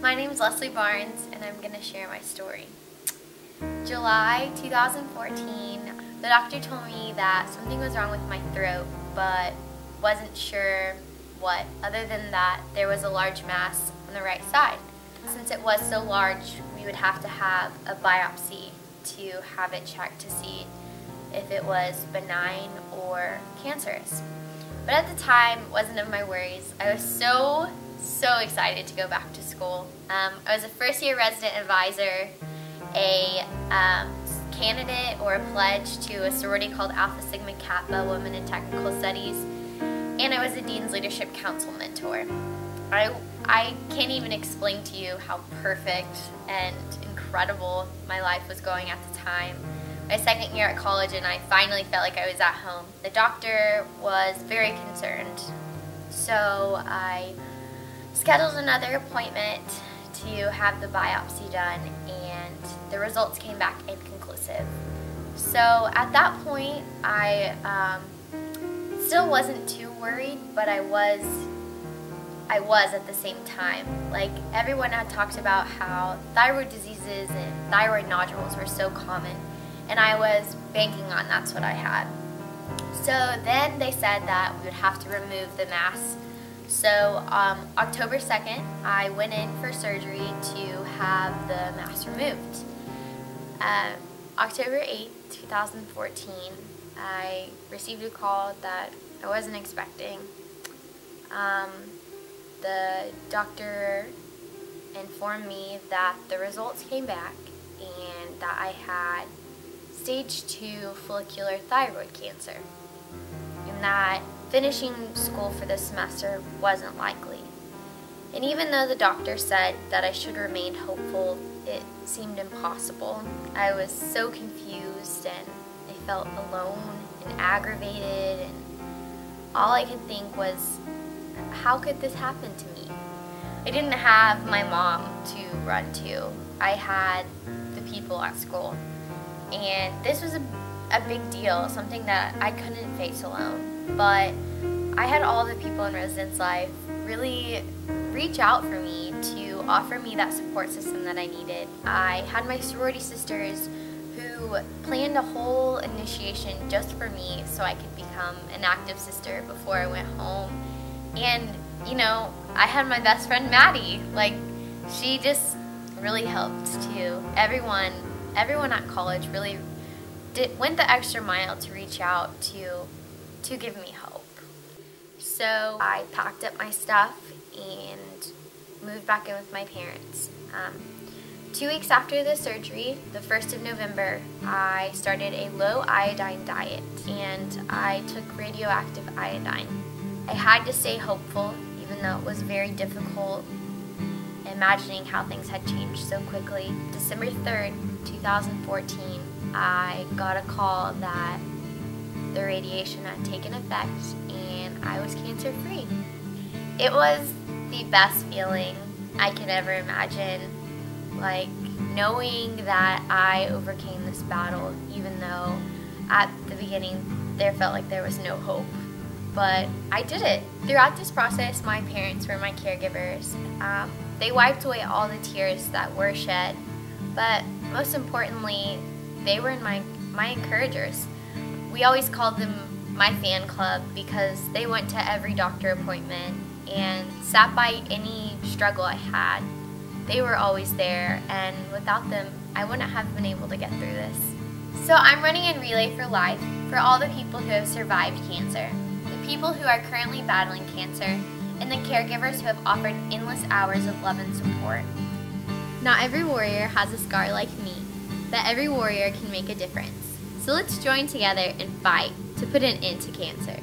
My name is Leslie Barnes, and I'm going to share my story. July 2014, the doctor told me that something was wrong with my throat, but wasn't sure what. Other than that, there was a large mass on the right side. Since it was so large, we would have to have a biopsy to have it checked to see if it was benign or cancerous. But at the time, it wasn't of my worries. I was so excited to go back to school. I was a first-year resident advisor, a candidate or a pledge to a sorority called Alpha Sigma Kappa Women in Technical Studies, and I was a Dean's Leadership Council mentor. I can't even explain to you how perfect and incredible my life was going at the time. My second year at college, and I finally felt like I was at home. The doctor was very concerned, so I scheduled another appointment to have the biopsy done, and the results came back inconclusive. So at that point, I still wasn't too worried, but I was at the same time. Like, everyone had talked about how thyroid diseases and thyroid nodules were so common, and I was banking on that's what I had. So then they said that we would have to remove the mass. So October 2nd, I went in for surgery to have the mass removed. October 8th, 2014, I received a call that I wasn't expecting. The doctor informed me that the results came back and that I had stage 2 follicular thyroid cancer, and that finishing school for this semester wasn't likely. And even though the doctor said that I should remain hopeful, it seemed impossible. I was so confused, and I felt alone and aggravated, and all I could think was, how could this happen to me? I didn't have my mom to run to. I had the people at school. And this was a big deal, something that I couldn't face alone. But I had all the people in residence life really reach out for me to offer me that support system that I needed. I had my sorority sisters who planned a whole initiation just for me so I could become an active sister before I went home. And, you know, I had my best friend Maddie. Like, she just really helped too. Everyone at college really went the extra mile to reach out to give me hope. So I packed up my stuff and moved back in with my parents. 2 weeks after the surgery, the 1st of November, I started a low iodine diet, and I took radioactive iodine. I had to stay hopeful, even though it was very difficult imagining how things had changed so quickly. December 3rd, 2014, I got a call that the radiation had taken effect and I was cancer-free. It was the best feeling I could ever imagine, like knowing that I overcame this battle, even though at the beginning there felt like there was no hope. But I did it. Throughout this process, my parents were my caregivers. They wiped away all the tears that were shed, but most importantly, they were my encouragers. We always called them my fan club because they went to every doctor appointment and sat by any struggle I had. They were always there, and without them, I wouldn't have been able to get through this. So I'm running in Relay for Life for all the people who have survived cancer, the people who are currently battling cancer, and the caregivers who have offered endless hours of love and support. Not every warrior has a scar like me, but every warrior can make a difference. So let's join together and fight to put an end to cancer.